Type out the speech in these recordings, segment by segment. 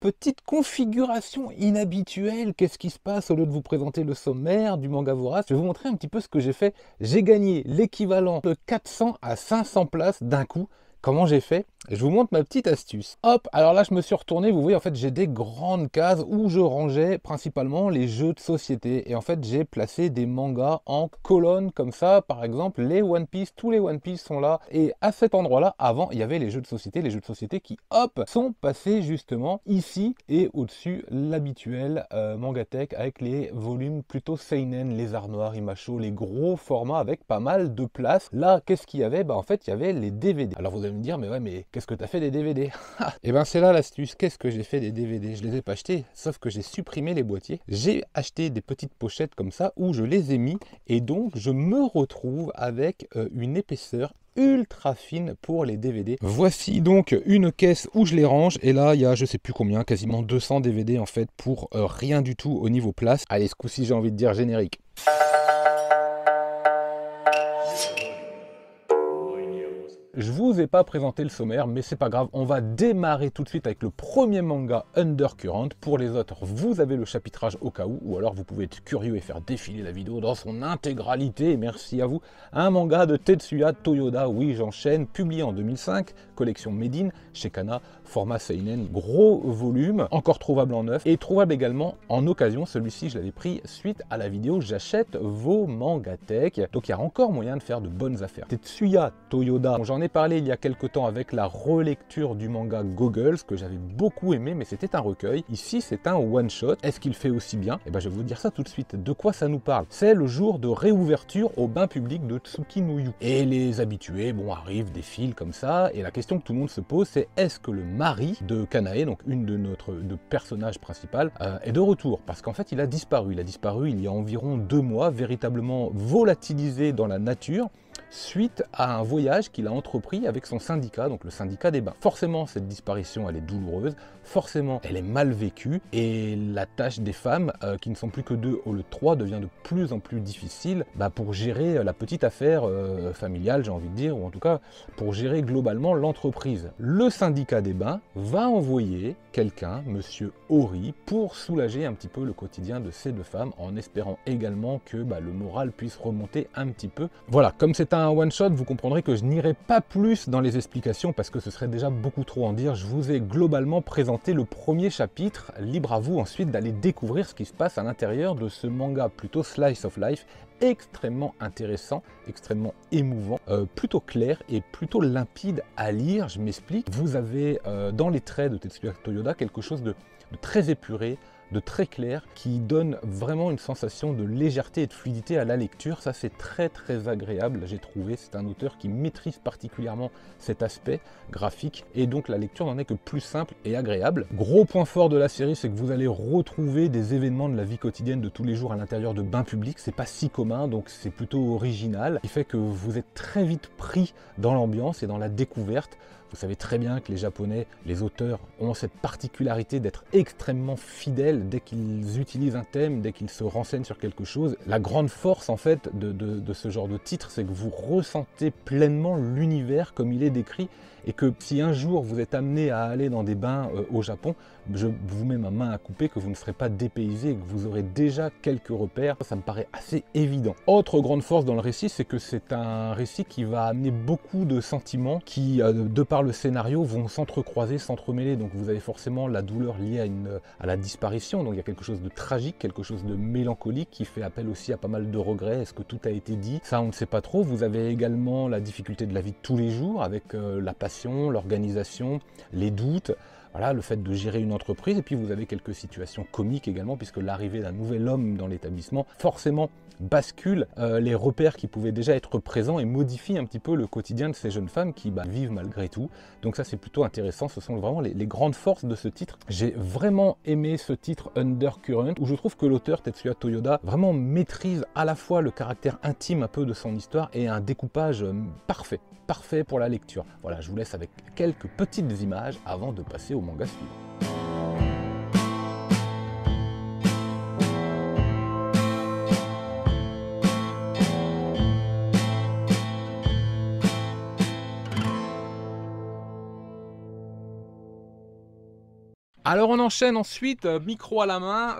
Petite configuration inhabituelle, qu'est-ce qui se passe? Au lieu de vous présenter le sommaire du Manga Vorace, je vais vous montrer un petit peu ce que j'ai fait. J'ai gagné l'équivalent de 400 à 500 places d'un coup. Comment j'ai fait? Je vous montre ma petite astuce. Hop, alors là je me suis retourné, vous voyez en fait j'ai des grandes cases où je rangeais principalement les jeux de société. Et en fait j'ai placé des mangas en colonne comme ça, par exemple les One Piece, tous les One Piece sont là. Et à cet endroit-là, avant il y avait les jeux de société qui hop, sont passés justement ici et au-dessus l'habituel Mangatech avec les volumes plutôt seinen, les arts noirs, Imacho, les gros formats avec pas mal de place. Là qu'est-ce qu'il y avait? Bah en fait il y avait les DVD. Alors vous allez me dire mais ouais mais qu'est-ce que tu as fait des DVD? Et ben c'est là l'astuce. Qu'est-ce que j'ai fait des DVD? Je les ai pas achetés, sauf que j'ai supprimé les boîtiers. J'ai acheté des petites pochettes comme ça où je les ai mis et donc je me retrouve avec une épaisseur ultra fine pour les DVD. Voici donc une caisse où je les range et là il y a je sais plus combien, quasiment 200 DVD en fait pour rien du tout au niveau place. Allez, ce coup-ci j'ai envie de dire générique. Je vous ai pas présenté le sommaire, mais c'est pas grave, on va démarrer tout de suite avec le premier manga Undercurrent. Pour les autres, vous avez le chapitrage au cas où, ou alors vous pouvez être curieux et faire défiler la vidéo dans son intégralité, merci à vous. Un manga de Tetsuya Toyoda, oui j'enchaîne, publié en 2005, collection Made in, chez Kana, format seinen, gros volume, encore trouvable en neuf, et trouvable également en occasion. Celui-ci je l'avais pris suite à la vidéo J'achète vos Mangatech, donc il y a encore moyen de faire de bonnes affaires. Tetsuya Toyoda, j'en ai parlé il y a quelques temps avec la relecture du manga Goggles, que j'avais beaucoup aimé, mais c'était un recueil. Ici, c'est un one-shot. Est-ce qu'il fait aussi bien? Eh ben, je vais vous dire ça tout de suite. De quoi ça nous parle? C'est le jour de réouverture au bain public de Tsuki-no-Yu. Et les habitués, bon, arrivent, défilent comme ça, et la question que tout le monde se pose, c'est est-ce que le mari de Kanae, donc une de notre personnages principal, est de retour? Parce qu'en fait, il a disparu. Il a disparu il y a environ 2 mois, véritablement volatilisé dans la nature, suite à un voyage qu'il a entrepris avec son syndicat, donc le syndicat des bains. Forcément, cette disparition, elle est douloureuse, forcément, elle est mal vécue, et la tâche des femmes, qui ne sont plus que 2 au lieu de 3, devient de plus en plus difficile pour gérer la petite affaire familiale, j'ai envie de dire, ou en tout cas, pour gérer globalement l'entreprise. Le syndicat des bains va envoyer quelqu'un, monsieur Ori, pour soulager un petit peu le quotidien de ces 2 femmes, en espérant également que le moral puisse remonter un petit peu. Voilà, comme c'est un one-shot, vous comprendrez que je n'irai pas plus dans les explications parce que ce serait déjà beaucoup trop en dire. Je vous ai globalement présenté le premier chapitre, libre à vous ensuite d'aller découvrir ce qui se passe à l'intérieur de ce manga plutôt slice of life, extrêmement intéressant, extrêmement émouvant, plutôt clair et plutôt limpide à lire. Je m'explique, vous avez dans les traits de Tetsuya Toyoda quelque chose de très épuré, de très clair, qui donne vraiment une sensation de légèreté et de fluidité à la lecture. Ça c'est très très agréable, j'ai trouvé. C'est un auteur qui maîtrise particulièrement cet aspect graphique et donc la lecture n'en est que plus simple et agréable. Gros point fort de la série, c'est que vous allez retrouver des événements de la vie quotidienne de tous les jours à l'intérieur de bains publics. C'est pas si commun, donc c'est plutôt original, qui fait que vous êtes très vite pris dans l'ambiance et dans la découverte. Vous savez très bien que les Japonais, les auteurs, ont cette particularité d'être extrêmement fidèles dès qu'ils utilisent un thème, dès qu'ils se renseignent sur quelque chose. La grande force en fait de ce genre de titre, c'est que vous ressentez pleinement l'univers comme il est décrit et que si un jour vous êtes amené à aller dans des bains au Japon, je vous mets ma main à couper que vous ne serez pas dépaysé et que vous aurez déjà quelques repères. Ça me paraît assez évident. Autre grande force dans le récit, c'est que c'est un récit qui va amener beaucoup de sentiments qui, de par le scénario, vont s'entrecroiser, s'entremêler. Donc vous avez forcément la douleur liée à la disparition. Donc il y a quelque chose de tragique, quelque chose de mélancolique qui fait appel aussi à pas mal de regrets. Est-ce que tout a été dit? Ça, on ne sait pas trop. Vous avez également la difficulté de la vie de tous les jours avec la passion, l'organisation, les doutes. Voilà, le fait de gérer une entreprise, et puis vous avez quelques situations comiques également, puisque l'arrivée d'un nouvel homme dans l'établissement, forcément, bascule les repères qui pouvaient déjà être présents et modifie un petit peu le quotidien de ces jeunes femmes qui vivent malgré tout. Donc ça c'est plutôt intéressant, ce sont vraiment les grandes forces de ce titre. J'ai vraiment aimé ce titre Undercurrent, où je trouve que l'auteur Tetsuya Toyoda vraiment maîtrise à la fois le caractère intime un peu de son histoire et un découpage parfait pour la lecture. Voilà, je vous laisse avec quelques petites images avant de passer au manga suivant. Alors on enchaîne ensuite, micro à la main,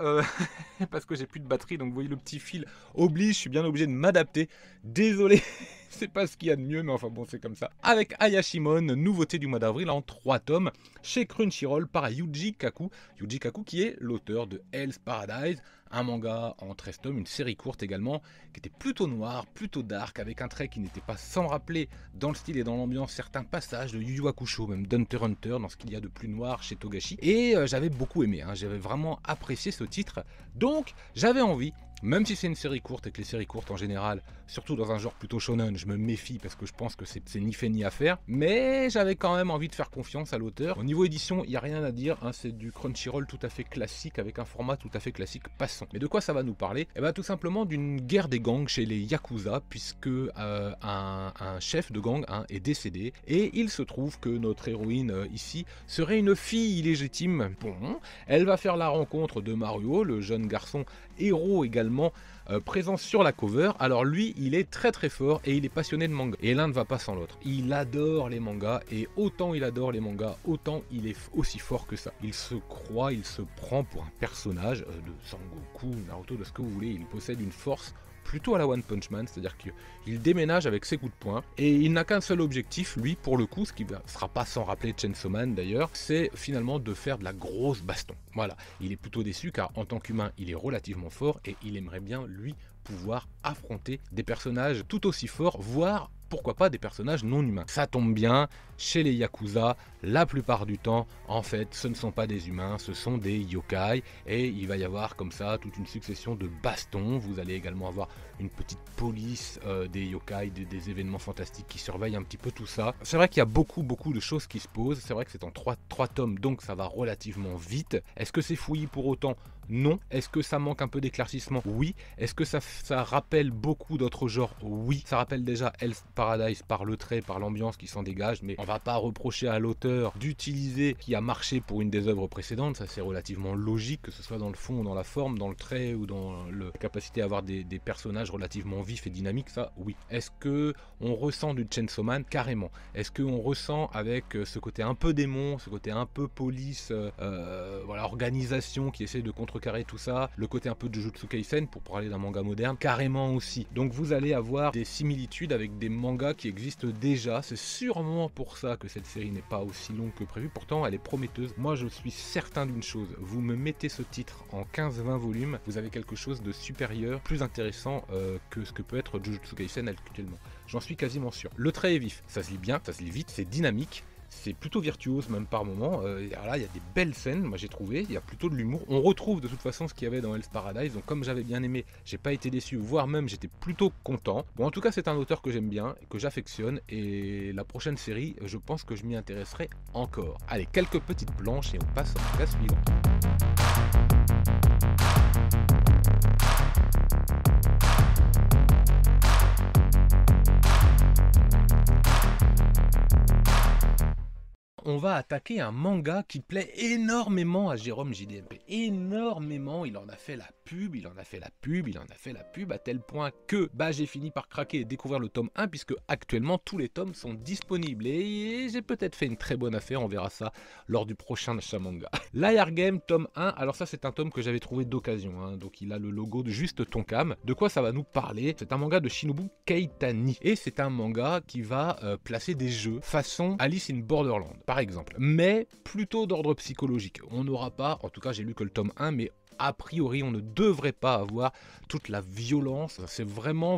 parce que j'ai plus de batterie, donc vous voyez le petit fil oblige, je suis bien obligé de m'adapter. Désolé, c'est pas ce qu'il y a de mieux, mais enfin bon, c'est comme ça. Avec Ayashimon, nouveauté du mois d'avril en 3 tomes, chez Crunchyroll par Yuji Kaku. Yuji Kaku qui est l'auteur de Hell's Paradise, un manga en 13 tomes, une série courte également, qui était plutôt noire, plutôt dark, avec un trait qui n'était pas sans rappeler dans le style et dans l'ambiance certains passages de Yu Yu Hakusho, même d'Hunter x Hunter, dans ce qu'il y a de plus noir chez Togashi. Et j'avais beaucoup aimé, hein, j'avais vraiment apprécié ce titre, donc j'avais envie, même si c'est une série courte et que les séries courtes en général, surtout dans un genre plutôt shonen, je me méfie parce que je pense que c'est ni fait ni à faire, mais j'avais quand même envie de faire confiance à l'auteur. Au niveau édition, il n'y a rien à dire, hein, c'est du Crunchyroll tout à fait classique avec un format tout à fait classique, passant. Mais de quoi ça va nous parler? Eh bien tout simplement d'une guerre des gangs chez les Yakuza, puisque un chef de gang est décédé, et il se trouve que notre héroïne ici serait une fille illégitime. Bon, elle va faire la rencontre de Maruo, le jeune garçon héros également, présent sur la cover. Alors lui, il est très très fort et il est passionné de manga. Et l'un ne va pas sans l'autre. Il adore les mangas et autant il adore les mangas, autant il est aussi fort que ça. Il se croit, il se prend pour un personnage de Sangoku, Naruto, de ce que vous voulez. Il possède une force plutôt à la One Punch Man, c'est-à-dire qu'il déménage avec ses coups de poing et il n'a qu'un seul objectif, lui, pour le coup, ce qui ne sera pas sans rappeler Chainsaw Man d'ailleurs, c'est finalement de faire de la grosse baston. Voilà, il est plutôt déçu car en tant qu'humain, il est relativement fort et il aimerait bien, lui, pouvoir affronter des personnages tout aussi forts, voire pourquoi pas des personnages non humains. Ça tombe bien, chez les Yakuza, la plupart du temps, en fait, ce ne sont pas des humains, ce sont des yokai, et il va y avoir comme ça toute une succession de bastons. Vous allez également avoir une petite police des yokai, des événements fantastiques qui surveillent un petit peu tout ça. C'est vrai qu'il y a beaucoup de choses qui se posent, c'est vrai que c'est en 3 tomes, donc ça va relativement vite. Est-ce que c'est fouillis pour autant? Non. Est-ce que ça manque un peu d'éclaircissement? Oui. Est-ce que ça rappelle beaucoup d'autres genres? Oui. Ça rappelle déjà Hell's Paradise par le trait, par l'ambiance qui s'en dégage, mais on va pas reprocher à l'auteur d'utiliser qui a marché pour une des œuvres précédentes, ça c'est relativement logique, que ce soit dans le fond, dans la forme, dans le trait ou dans la capacité à avoir des personnages relativement vifs et dynamiques, ça oui. Est-ce que on ressent du Chainsaw Man? Carrément. Est-ce qu'on ressent avec ce côté un peu démon, ce côté un peu police, voilà, organisation qui essaie de contrecarrer tout ça, le côté un peu de Jujutsu Kaisen pour parler d'un manga moderne, carrément aussi. Donc vous allez avoir des similitudes avec des mangas qui existent déjà, c'est sûrement pour ça que cette série n'est pas aussi longue que prévu, pourtant elle est prometteuse. Moi je suis certain d'une chose, vous me mettez ce titre en 15-20 volumes, vous avez quelque chose de supérieur, plus intéressant que ce que peut être Jujutsu Kaisen actuellement. J'en suis quasiment sûr. Le trait est vif, ça se lit bien, ça se lit vite, c'est dynamique. C'est plutôt virtuose même par moment. Là, il y a des belles scènes, moi j'ai trouvé. Il y a plutôt de l'humour. On retrouve de toute façon ce qu'il y avait dans Hell's Paradise. Donc comme j'avais bien aimé, j'ai pas été déçu, voire même j'étais plutôt content. Bon, en tout cas, c'est un auteur que j'aime bien, que j'affectionne. Et la prochaine série, je pense que je m'y intéresserai encore. Allez, quelques petites planches et on passe au manga suivant. On va attaquer un manga qui plaît énormément à Jérôme JDMP. Énormément, il en a fait la pub, il en a fait la pub, il en a fait la pub, à tel point que j'ai fini par craquer et découvrir le tome 1, puisque actuellement tous les tomes sont disponibles. Et j'ai peut-être fait une très bonne affaire, on verra ça lors du prochain achat manga. Liar Game, tome 1, alors ça c'est un tome que j'avais trouvé d'occasion, hein. Donc il a le logo de juste Tonkam. De quoi ça va nous parler? C'est un manga de Shinobu Keitani. Et c'est un manga qui va placer des jeux façon Alice in Borderland, par exemple, mais plutôt d'ordre psychologique. On n'aura pas, en tout cas j'ai lu que le tome 1, mais a priori on ne devrait pas avoir toute la violence. C'est vraiment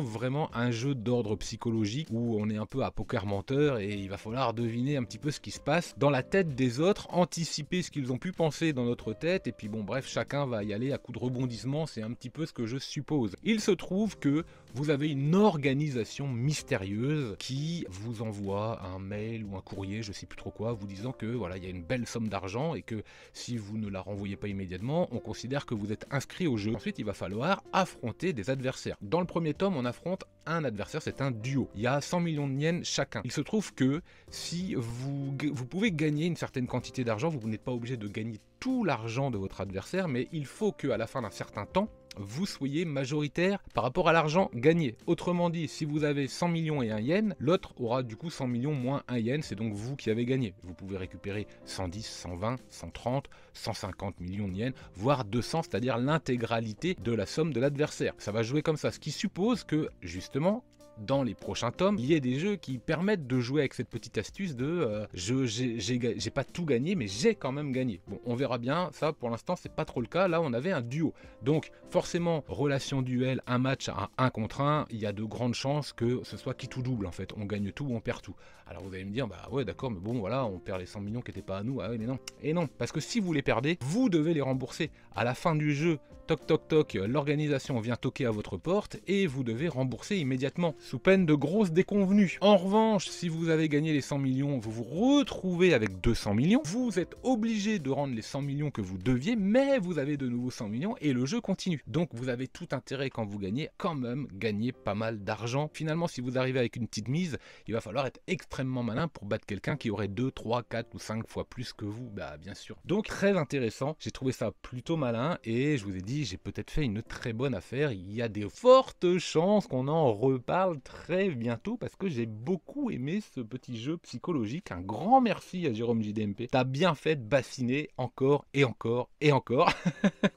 un jeu d'ordre psychologique où on est un peu à poker menteur et il va falloir deviner un petit peu ce qui se passe dans la tête des autres, anticiper ce qu'ils ont pu penser dans notre tête, et puis bon bref, chacun va y aller à coup de rebondissement, c'est un petit peu ce que je suppose. Il se trouve que vous avez une organisation mystérieuse qui vous envoie un mail ou un courrier, je sais plus trop quoi, vous disant que voilà, il y a une belle somme d'argent et que si vous ne la renvoyez pas immédiatement, on considère que vous êtes inscrit au jeu. Ensuite, il va falloir affronter des adversaires. Dans le premier tome, on affronte un adversaire, c'est un duo. Il y a 100 millions de yens chacun. Il se trouve que si vous pouvez gagner une certaine quantité d'argent, vous n'êtes pas obligé de gagner tout l'argent de votre adversaire, mais il faut qu'à la fin d'un certain temps, vous soyez majoritaire par rapport à l'argent gagné. Autrement dit, si vous avez 100 millions et 1 yen, l'autre aura du coup 100 millions moins 1 yen, c'est donc vous qui avez gagné. Vous pouvez récupérer 110, 120, 130, 150 millions de yens, voire 200, c'est-à-dire l'intégralité de la somme de l'adversaire. Ça va jouer comme ça, ce qui suppose que, justement, dans les prochains tomes, il y a des jeux qui permettent de jouer avec cette petite astuce de j'ai pas tout gagné, mais j'ai quand même gagné. Bon, on verra bien, ça pour l'instant c'est pas trop le cas. Là on avait un duo, donc forcément relation duel, un match à 1 contre 1, il y a de grandes chances que ce soit qui tout double en fait, on gagne tout ou on perd tout. Alors vous allez me dire, bah ouais d'accord, mais bon voilà, on perd les 100 millions qui n'étaient pas à nous. Ah ouais mais non, et non, parce que si vous les perdez, vous devez les rembourser. À la fin du jeu, toc toc toc, l'organisation vient toquer à votre porte et vous devez rembourser immédiatement, sous peine de grosses déconvenues. En revanche, si vous avez gagné les 100 millions, vous vous retrouvez avec 200 millions, vous êtes obligé de rendre les 100 millions que vous deviez, mais vous avez de nouveau 100 millions et le jeu continue. Donc vous avez tout intérêt quand vous gagnez, quand même gagner pas mal d'argent. Finalement, si vous arrivez avec une petite mise, il va falloir être extrêmement malin pour battre quelqu'un qui aurait 2, 3, 4 ou 5 fois plus que vous, bah bien sûr. Donc très intéressant, j'ai trouvé ça plutôt malin et je vous ai dit, j'ai peut-être fait une très bonne affaire. Il y a des fortes chances qu'on en reparle très bientôt parce que j'ai beaucoup aimé ce petit jeu psychologique. Un grand merci à Jérôme JDMP. T'as bien fait de bassiner encore et encore et encore.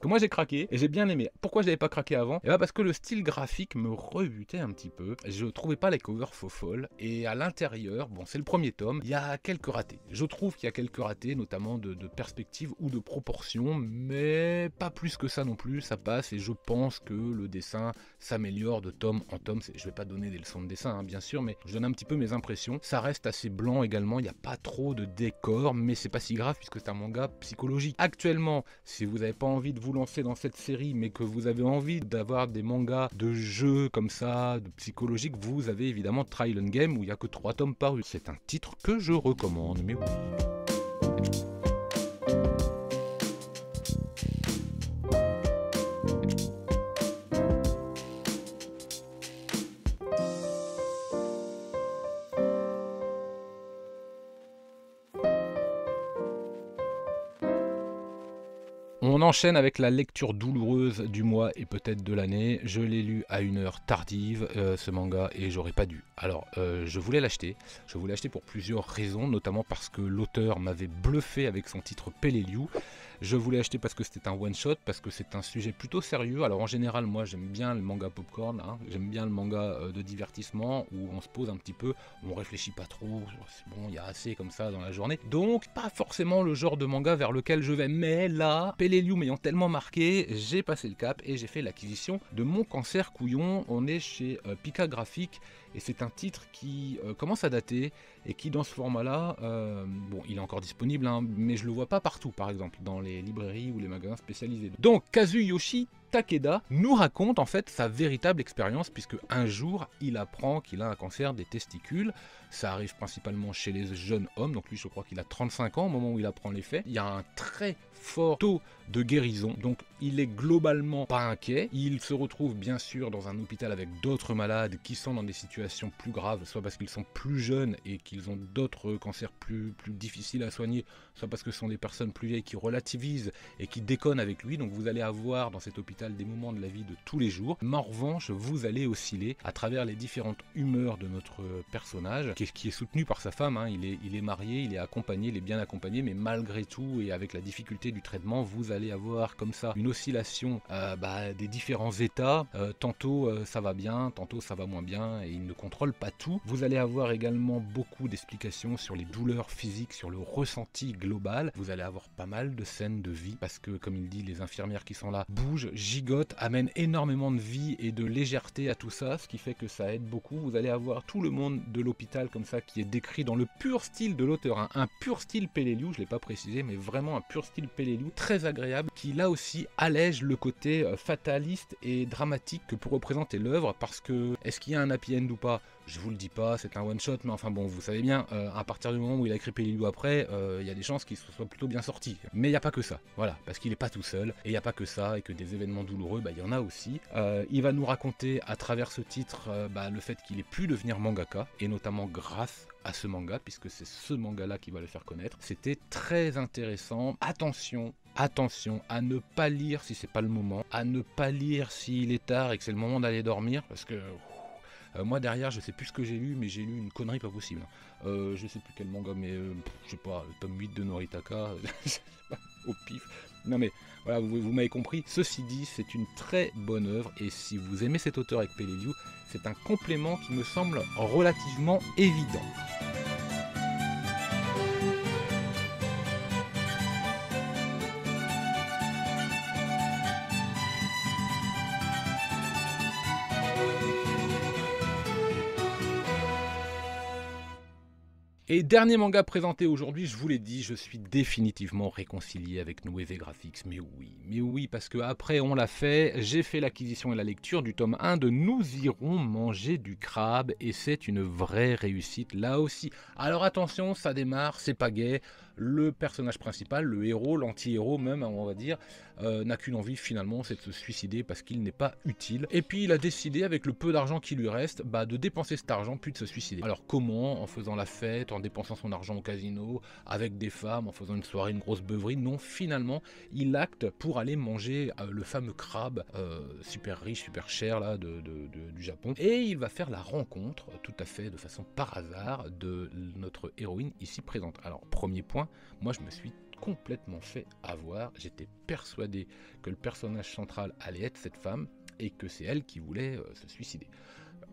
Que moi j'ai craqué et j'ai bien aimé. Pourquoi je n'avais pas craqué avant? Et bah parce que le style graphique me rebutait un petit peu. Je trouvais pas les covers faux folles et à l'intérieur, bon c'est le premier tome, il y a quelques ratés. Je trouve qu'il y a quelques ratés, notamment de perspective ou de proportion, mais pas plus que ça non plus. Ça passe et je pense que le dessin s'améliore de tome en tome. Je vais pas donner des leçons de dessin hein, bien sûr, mais je donne un petit peu mes impressions. Ça reste assez blanc également, il n'y a pas trop de décor, mais c'est pas si grave puisque c'est un manga psychologique. Actuellement, si vous n'avez pas envie de vous lancer dans cette série, mais que vous avez envie d'avoir des mangas de jeux comme ça, de psychologique, vous avez évidemment Trial and Game où il n'y a que 3 tomes parus. C'est un titre que je recommande, mais oui. On enchaîne avec la lecture douloureuse du mois et peut-être de l'année. Je l'ai lu à une heure tardive, ce manga, et j'aurais pas dû. Alors, je voulais l'acheter. Je voulais l'acheter pour plusieurs raisons, notamment parce que l'auteur m'avait bluffé avec son titre Peleliu. Je voulais acheter parce que c'était un one-shot, parce que c'est un sujet plutôt sérieux. Alors en général, moi j'aime bien le manga popcorn, hein. J'aime bien le manga de divertissement, où on se pose un petit peu, on réfléchit pas trop, c'est bon, il y a assez comme ça dans la journée. Donc pas forcément le genre de manga vers lequel je vais. Mais là, Peleliu m'ayant tellement marqué, j'ai passé le cap et j'ai fait l'acquisition de Mon Cancer Couillon. On est chez Pika Graphics. Et c'est un titre qui commence à dater et qui dans ce format-là, bon il est encore disponible, hein, mais je le vois pas partout par exemple, dans les librairies ou les magasins spécialisés. Donc Kazuyoshi Takeda nous raconte en fait sa véritable expérience puisque un jour il apprend qu'il a un cancer des testicules. Ça arrive principalement chez les jeunes hommes, donc lui je crois qu'il a 35 ans au moment où il apprend les faits. Il y a un très fort taux de guérison, donc il est globalement pas inquiet. Il se retrouve bien sûr dans un hôpital avec d'autres malades qui sont dans des situations plus graves, soit parce qu'ils sont plus jeunes et qu'ils ont d'autres cancers plus difficiles à soigner, soit parce que ce sont des personnes plus vieilles qui relativisent et qui déconnent avec lui. Donc vous allez avoir dans cet hôpital des moments de la vie de tous les jours, mais en revanche vous allez osciller à travers les différentes humeurs de notre personnage qui est soutenu par sa femme, hein. Il est marié, il est accompagné, il est bien accompagné, mais malgré tout et avec la difficulté du traitement, vous allez avoir comme ça une oscillation des différents états. Tantôt ça va bien, tantôt ça va moins bien et il ne contrôle pas tout. Vous allez avoir également beaucoup d'explications sur les douleurs physiques, sur le ressenti global. Vous allez avoir pas mal de scènes de vie parce que comme il dit, les infirmières qui sont là bougent, gigotent, amènent énormément de vie et de légèreté à tout ça, ce qui fait que ça aide beaucoup. Vous allez avoir tout le monde de l'hôpital comme ça qui est décrit dans le pur style de l'auteur, hein. Un pur style Peleliu, je l'ai pas précisé, mais vraiment un pur style Peleliu, très agréable, qui là aussi allège le côté fataliste et dramatique que peut représenter l'œuvre, parce que est-ce qu'il y a un happy end ou pas? Je vous le dis pas, c'est un one shot, mais enfin bon, vous savez bien, à partir du moment où il a écrit Peleliu après, il y a des chances qu'il se soit plutôt bien sorti. Mais il n'y a pas que ça, voilà, parce qu'il n'est pas tout seul, et il n'y a pas que ça, et que des événements événements douloureux, il y en a aussi. Il va nous raconter à travers ce titre le fait qu'il ait pu devenir mangaka, et notamment grâce à ce manga, puisque c'est ce manga-là qui va le faire connaître. C'était très intéressant. Attention à ne pas lire si c'est pas le moment, à ne pas lire s'il est tard et que c'est le moment d'aller dormir, parce que moi derrière je sais plus ce que j'ai lu, mais j'ai lu une connerie pas possible. Je sais plus quel manga, mais je sais pas, le tome 8 de Noritaka, au pif. Non mais voilà, vous m'avez compris. Ceci dit, c'est une très bonne œuvre, et si vous aimez cet auteur avec Peleliu, c'est un complément qui me semble relativement évident. Et dernier manga présenté aujourd'hui, je vous l'ai dit, je suis définitivement réconcilié avec Nueve Graphics. Mais oui, parce que après on l'a fait, j'ai fait l'acquisition et la lecture du tome 1 de Nous irons manger du crabe, et c'est une vraie réussite là aussi. Alors attention, ça démarre, c'est pas gai. Le personnage principal, le héros, l'anti-héros même, on va dire, n'a qu'une envie finalement, c'est de se suicider parce qu'il n'est pas utile. Et puis il a décidé, avec le peu d'argent qui lui reste, de dépenser cet argent puis de se suicider. Alors comment? En faisant la fête, en dépensant son argent au casino, avec des femmes, en faisant une soirée, une grosse beuverie? Non, finalement, il acte pour aller manger le fameux crabe super riche, super cher là, du Japon. Et il va faire la rencontre, tout à fait de façon par hasard, de notre héroïne ici présente. Alors, premier point, moi je me suis complètement fait avoir. J'étais persuadé que le personnage central allait être cette femme et que c'est elle qui voulait se suicider.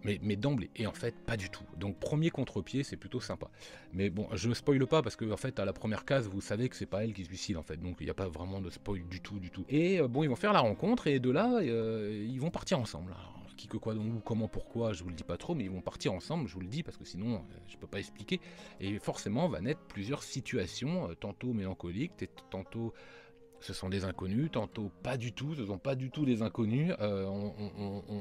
Mais d'emblée, et en fait pas du tout. Donc premier contre-pied, c'est plutôt sympa. Mais bon, je ne spoile pas parce que en fait à la première case, vous savez que c'est pas elle qui se suicide en fait. Donc il n'y a pas vraiment de spoil du tout. Et ils vont faire la rencontre, et de là, ils vont partir ensemble. Alors, qui que quoi, donc où, comment, pourquoi, je vous le dis pas trop, mais ils vont partir ensemble, je vous le dis, parce que sinon je peux pas expliquer. Et forcément va naître plusieurs situations, tantôt mélancoliques, tantôt ce sont des inconnus, tantôt pas du tout, ce ne sont pas du tout des inconnus.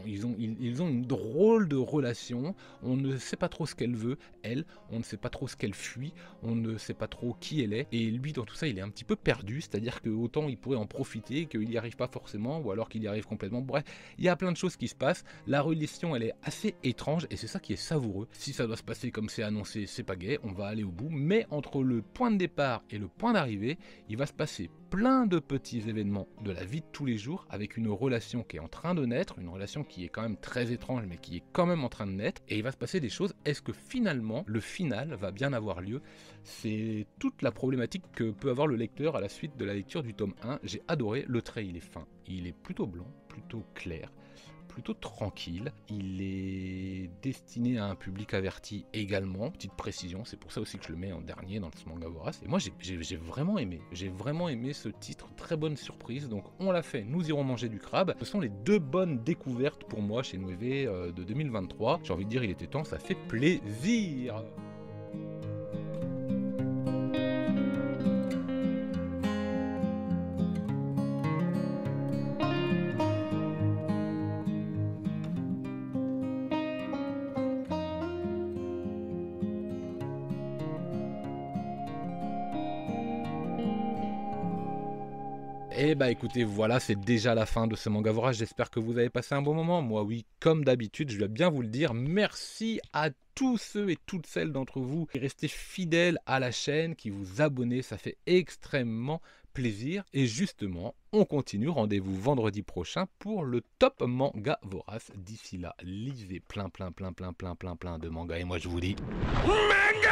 Ils ont une drôle de relation, on ne sait pas trop ce qu'elle veut, elle, on ne sait pas trop ce qu'elle fuit, on ne sait pas trop qui elle est, et lui dans tout ça il est un petit peu perdu, c'est-à-dire que autant il pourrait en profiter, qu'il n'y arrive pas forcément, ou alors qu'il y arrive complètement. Bref, il y a plein de choses qui se passent, la relation elle est assez étrange, et c'est ça qui est savoureux. Si ça doit se passer comme c'est annoncé, c'est pas gai, on va aller au bout, mais entre le point de départ et le point d'arrivée, il va se passer plein de petits événements de la vie de tous les jours, avec une relation qui est en train de naître, une relation qui est quand même très étrange mais qui est quand même en train de naître, et il va se passer des choses. Est-ce que finalement le final va bien avoir lieu? C'est toute la problématique que peut avoir le lecteur à la suite de la lecture du tome 1. J'ai adoré, le trait il est fin, il est plutôt blanc, plutôt clair, plutôt tranquille, il est destiné à un public averti également, petite précision, c'est pour ça aussi que je le mets en dernier dans ce manga vorace. Et moi j'ai vraiment aimé ce titre, très bonne surprise. Donc on l'a fait, Nous irons manger du crabe. Ce sont les deux bonnes découvertes pour moi chez Nueve de 2023. J'ai envie de dire, il était temps, ça fait plaisir. Et écoutez, voilà, c'est déjà la fin de ce manga vorace. J'espère que vous avez passé un bon moment. Moi oui, comme d'habitude, je dois bien vous le dire. Merci à tous ceux et toutes celles d'entre vous qui restez fidèles à la chaîne, qui vous abonnez, ça fait extrêmement plaisir. Et justement, on continue, rendez-vous vendredi prochain pour le top manga vorace. D'ici là, lisez plein de mangas, et moi je vous dis... Manga!